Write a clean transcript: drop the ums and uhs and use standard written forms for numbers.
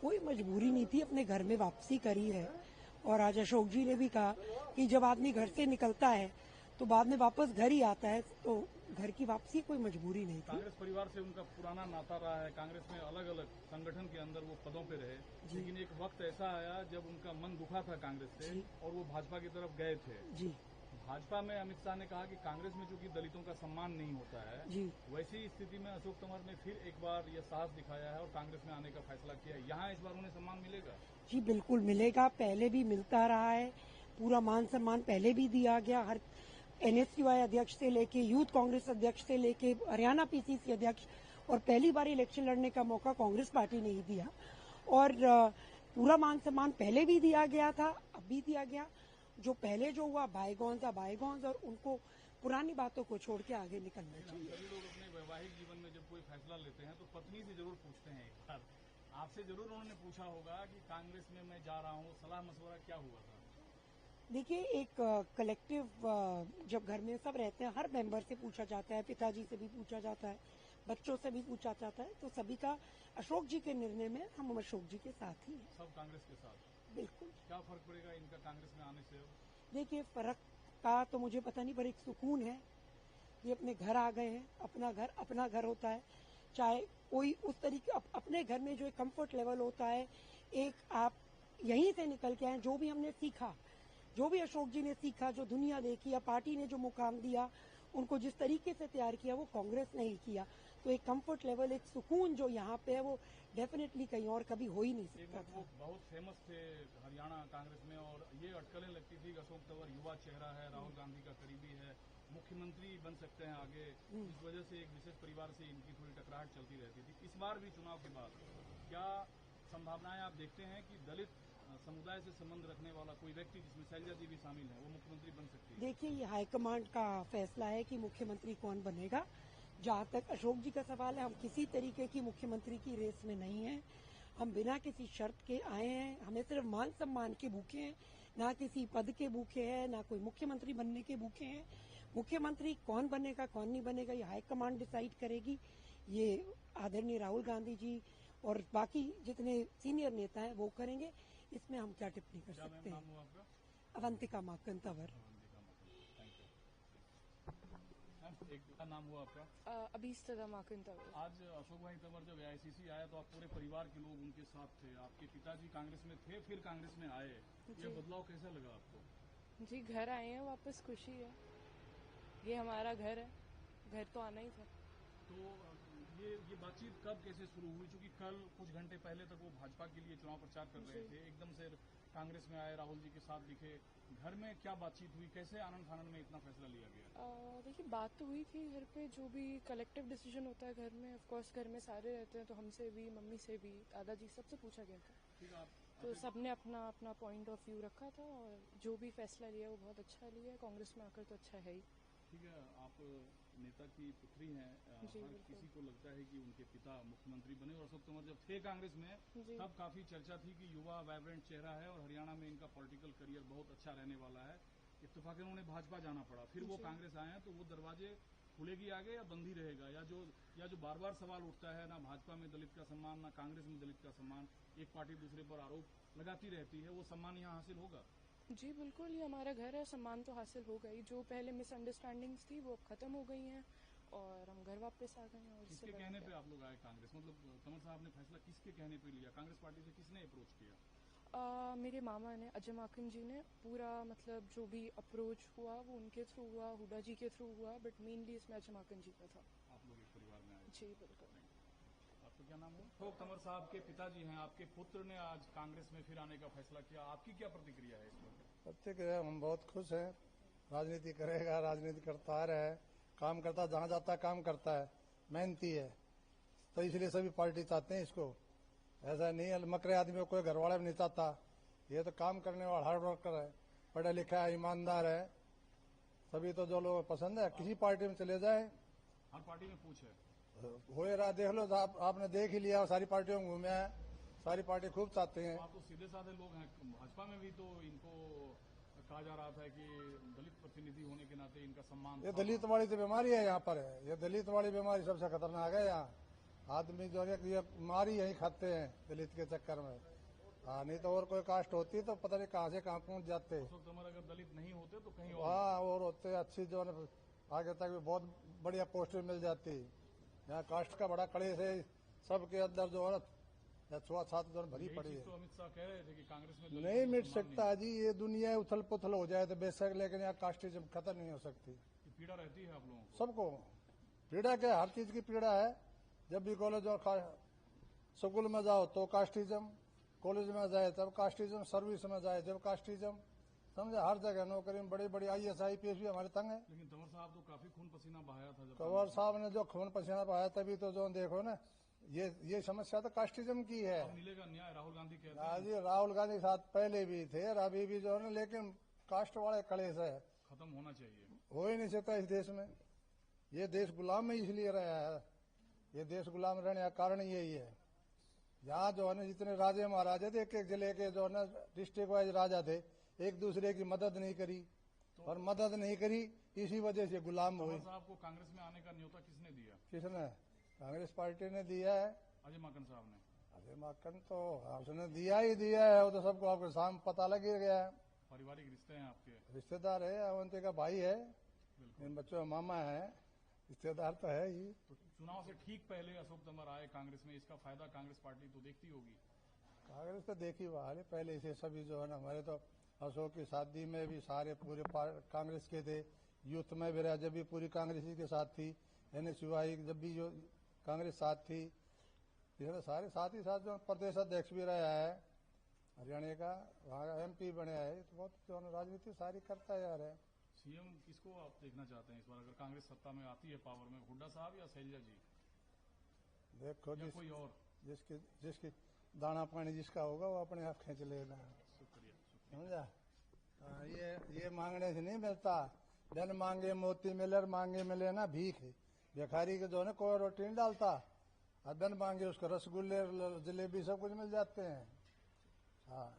कोई मजबूरी नहीं थी, अपने घर में वापसी करी है। और आज अशोक जी ने भी कहा कि जब आदमी घर से निकलता है तो बाद में वापस घर ही आता है, तो घर की वापसी कोई मजबूरी नहीं थी। कांग्रेस परिवार से उनका पुराना नाता रहा है, कांग्रेस में अलग अलग संगठन के अंदर वो पदों पे रहे, लेकिन एक वक्त ऐसा आया जब उनका मन दुखा था कांग्रेस से और वो भाजपा की तरफ गए थे। जी। भाजपा में अमित शाह ने कहा कि कांग्रेस में चूंकि दलितों का सम्मान नहीं होता है, जी। वैसी स्थिति में अशोक तंवर ने फिर एक बार ये साहस दिखाया है और कांग्रेस में आने का फैसला किया है। यहाँ इस बार उन्हें सम्मान मिलेगा? जी बिल्कुल मिलेगा, पहले भी मिलता रहा है, पूरा मान सम्मान पहले भी दिया गया। हर एनएसयूआई अध्यक्ष से लेके यूथ कांग्रेस अध्यक्ष से लेके हरियाणा पीसीसी अध्यक्ष, और पहली बार इलेक्शन लड़ने का मौका कांग्रेस पार्टी ने ही दिया। और पूरा मान सम्मान पहले भी दिया गया था, अब भी दिया गया। जो पहले जो हुआ बायगॉन्स आ बायगॉन्स, और उनको पुरानी बातों को छोड़ के आगे निकलना चाहिए। सभी लोग अपने वैवाहिक जीवन में जब कोई फैसला लेते हैं तो पत्नी से जरूर पूछते हैं, एक बार आपसे जरूर उन्होंने पूछा होगा कि कांग्रेस में मैं जा रहा हूँ, सलाह मशवरा क्या हुआ था? देखिए, एक कलेक्टिव जब घर में सब रहते हैं, हर मेंबर से पूछा जाता है, पिताजी से भी पूछा जाता है, बच्चों से भी पूछा जाता है, तो सभी का अशोक जी के निर्णय में हम अशोक जी के साथ ही हैं। सब कांग्रेस के साथ? बिल्कुल। क्या फर्क पड़ेगा इनका कांग्रेस में आने से? देखिए, फर्क का तो मुझे पता नहीं, पर एक सुकून है, ये अपने घर आ गए हैं। अपना घर होता है, चाहे कोई उस तरीके अपने घर में जो एक कंफर्ट लेवल होता है, एक आप यहीं से निकल के आए, जो भी हमने सीखा, जो भी अशोक जी ने सीखा, जो दुनिया देखी या पार्टी ने जो मुकाम दिया, उनको जिस तरीके से तैयार किया वो कांग्रेस ने ही किया। तो एक कंफर्ट लेवल, एक सुकून जो यहाँ पे है, वो डेफिनेटली कहीं और कभी हो ही नहीं सकता था। वो बहुत फेमस थे हरियाणा कांग्रेस में, और ये अटकलें लगती थी कि अशोक तंवर युवा चेहरा है, राहुल गांधी का करीबी है, मुख्यमंत्री बन सकते हैं आगे। इस वजह से एक विशेष परिवार से इनकी थोड़ी टकराहट चलती रहती थी। इस बार भी चुनाव के बाद क्या संभावनाएं आप देखते हैं कि दलित समुदाय से संबंध रखने वाला कोई व्यक्ति, जिसमें शैलजा जी भी शामिल है, वो मुख्यमंत्री बन सकती है? देखिए, ये हाईकमांड का फैसला है कि मुख्यमंत्री कौन बनेगा। जहां तक अशोक जी का सवाल है, हम किसी तरीके की मुख्यमंत्री की रेस में नहीं है। हम बिना किसी शर्त के आए हैं, हमें सिर्फ मान सम्मान के भूखे हैं, ना किसी पद के भूखे हैं, ना कोई मुख्यमंत्री बनने के भूखे हैं। मुख्यमंत्री कौन बनेगा कौन नहीं बनेगा, ये हाईकमांड डिसाइड करेगी। ये आदरणीय राहुल गांधी जी और बाकी जितने सीनियर नेता हैं वो करेंगे। इसमें हम क्या टिप्पणी कर सकते हैं? अवंतिका माकन तंवर। एक क्या नाम हुआ आपका? अभीष्टदा माकन तंवर। आज अशोक भाई तंवर जब एआईसीसी आया तो आप पूरे परिवार के लोग उनके साथ थे, आपके पिताजी कांग्रेस में थे, फिर कांग्रेस में आए, ये बदलाव कैसा लगा आपको? जी, घर आए हैं वापस, खुशी है, ये हमारा घर है, घर तो आना ही था। तो ये बातचीत कब कैसे शुरू हुई? क्योंकि कल कुछ घंटे पहले तक वो भाजपा के लिए चुनाव प्रचार कर रहे थे, एकदम से कांग्रेस में आए, राहुल जी के साथ दिखे। घर में क्या बातचीत हुई, कैसे आनंद फानंद में इतना फैसला लिया गया? देखिए, बात तो हुई थी घर पे, जो भी कलेक्टिव डिसीजन होता है घर में, ऑफ कोर्स घर में सारे रहते हैं, तो हमसे भी, मम्मी से भी, दादाजी सबसे पूछा गया था। तो सबने अपना अपना पॉइंट ऑफ व्यू रखा था, और जो भी फैसला लिया वो बहुत अच्छा लिया है। कांग्रेस में आकर तो अच्छा है ही। ठीक है, आप नेता की पुत्री हैं, हर किसी को लगता है कि उनके पिता मुख्यमंत्री बने, और अशोक तंवर जब थे कांग्रेस में तब काफी चर्चा थी कि युवा वाइब्रेंट चेहरा है और हरियाणा में इनका पॉलिटिकल करियर बहुत अच्छा रहने वाला है। इत्तेफाकन उन्हें भाजपा जाना पड़ा, फिर वो कांग्रेस आए हैं, तो वो दरवाजे खुलेगी आगे या बंद ही रहेगा? या जो बार बार सवाल उठता है, ना भाजपा में दलित का सम्मान, ना कांग्रेस में दलित का सम्मान, एक पार्टी दूसरे पर आरोप लगाती रहती है, वो सम्मान यहाँ हासिल होगा? जी बिल्कुल, ये हमारा घर है, सम्मान तो हासिल हो गई। जो पहले मिसअंडरस्टैंडिंग्स थी वो अब खत्म हो गई हैं, और हम घर वापस आ गए हैं। और किसके कहने पे आप लोग आए कांग्रेस? मतलब तंवर साहब ने फैसला किसके कहने पे लिया? कांग्रेस पार्टी से किसने अप्रोच किया? मेरे मामा ने, अजय माकन जी ने, पूरा मतलब जो भी अप्रोच हुआ वो उनके थ्रू हुआ, हुडा जी के थ्रू हुआ, बट मेनली इसमें अजय माकन जी का था। आप लोग एक परिवार में आए? जी बिल्कुल। आपका क्या नाम है? तो तंवर साहब के पिताजी हैं, आपके पुत्र ने आज कांग्रेस में फिर आने का फैसला किया, आपकी क्या प्रतिक्रिया है इस पर? प्रतिक्रिया, हम बहुत खुश हैं। राजनीति करेगा, राजनीति करता आ रहा है, काम करता, जहां जाता काम करता है, मेहनती है, तो इसलिए सभी पार्टी चाहते हैं इसको। ऐसा नहीं है मकरे आदमी को कोई घरवाला भी नहीं चाहता, ये तो काम करने वाला हार्ड वर्कर है, पढ़ा लिखा है, ईमानदार है, सभी तो जो लोग पसंद है, किसी पार्टी में चले जाए। हर पार्टी में पूछ है, हो रहा देख लो, आपने देख ही लिया, सारी पार्टियों में घूमे हैं, सारी पार्टी खूब चाहते हैं। आप तो सीधे साधे लोग हैं, भाजपा में भी तो इनको कहा जा रहा था कि दलित प्रतिनिधि होने के नाते इनका सम्मान। ये दलित वाली तो बीमारी है यहाँ पर है, ये दलित वाली बीमारी सबसे खतरनाक है यहाँ। आदमी जो है ये मारी यही खाते हैं दलित के चक्कर में। हाँ, नहीं तो और कोई कास्ट होती तो पता नहीं कहाँ से कहाँ पहुंच जाते। अशोक तंवर अगर दलित नहीं होते तो कहीं और हाँ, और होते अच्छी जो है आगे तक भी बहुत बढ़िया पोस्ट मिल जाती। यहाँ कास्ट का बड़ा कड़े से सबके अंदर जो है छुआछूत जो भरी यही पड़ी चीज है। तो अमित शाह कह रहे थे कि कांग्रेस में दलितों नहीं को मिट सम्मान सकता जी, ये दुनिया उथल पुथल हो जाए तो बेशक, लेकिन यहाँ कास्टिज्म खत्म नहीं हो सकती। नहीं। पीड़ा रहती है आप लोगों को। सबको पीड़ा क्या, हर चीज की पीड़ा है। जब भी कॉलेज और स्कूल में जाओ तो कास्टिज्म, कॉलेज में जाए तब कास्टिज्म, सर्विस में जाए जब कास्टिज्म, समझे। हर जगह नौकरी में बड़ी बड़ी IAS IPS भी हमारे तंग है। लेकिन तंवर साहब तो काफी खून पसीना बहाया था जब कंवर साहब ने जो खून पसीना बहाया तभी तो जो देखो ना, ये समस्या तो कास्टिज्म की है। अब मिलेगा न्याय, राहुल गांधी कहते हैं। आज राहुल गांधी के साथ पहले भी थे और अभी भी जो है ना, लेकिन कास्ट वाले कलेश है, खत्म होना चाहिए। हो ही नहीं सकता इस देश में। ये देश गुलाम में इसलिए रहा है, ये देश गुलाम रहने का कारण यही है। यहाँ जो है ना जितने राजे महाराजे थे, एक एक जिले के जो है ना डिस्ट्रिक्ट वाइज राजा थे, एक दूसरे की मदद नहीं करी, और मदद नहीं करी इसी वजह से गुलाम हुए। तंवर साहब को कांग्रेस में आने का न्योता किसने दिया? किसने? कांग्रेस पार्टी ने दिया है। अजय माकन साहब ने। अजय माकन तो उसने दिया ही दिया है, वो तो सबको आपके सामने पता लग ही गया है। पारिवारिक रिश्ते हैं आपके। रिश्तेदार है, अवंती का भाई है, बिल्कुल। इन बच्चों का मामा है, रिश्तेदार तो है ही। तो चुनाव से ठीक पहले अशोक तंवर आए कांग्रेस में, इसका फायदा कांग्रेस पार्टी तो देखती होगी। कांग्रेस तो देखी हुआ है पहले से सभी जो है ना। हमारे तो अशोक की शादी में भी सारे पूरे कांग्रेस के थे, यूथ में भी रहा जब भी पूरी कांग्रेस ही के साथ थी, NSUI जब भी जो कांग्रेस साथ थी, इसमें सारे साथ ही साथ जो प्रदेश अध्यक्ष भी रहा है हरियाणा का, वहाँ MP बने है, तो बहुत जो है राजनीति सारी करता है यार है। सीएम किसको आप देखना चाहते हैं इस बार, अगर कांग्रेस सत्ता में आती है पावर में, हुड्डा साहब या शैलजा जी देखो या कोई और? जिसकी दाना पानी जिसका होगा वो अपने आप खींच लेगा, शुक्रिया। समझा। हाँ, ये मांगने से नहीं मिलता। धन मांगे मोती मिले और मांगे मिले ना भीख। भिखारी के जो है ना कोई रोटी नहीं डालता, और धन मांगे उसको रसगुल्ले जलेबी सब कुछ मिल जाते हैं। हाँ।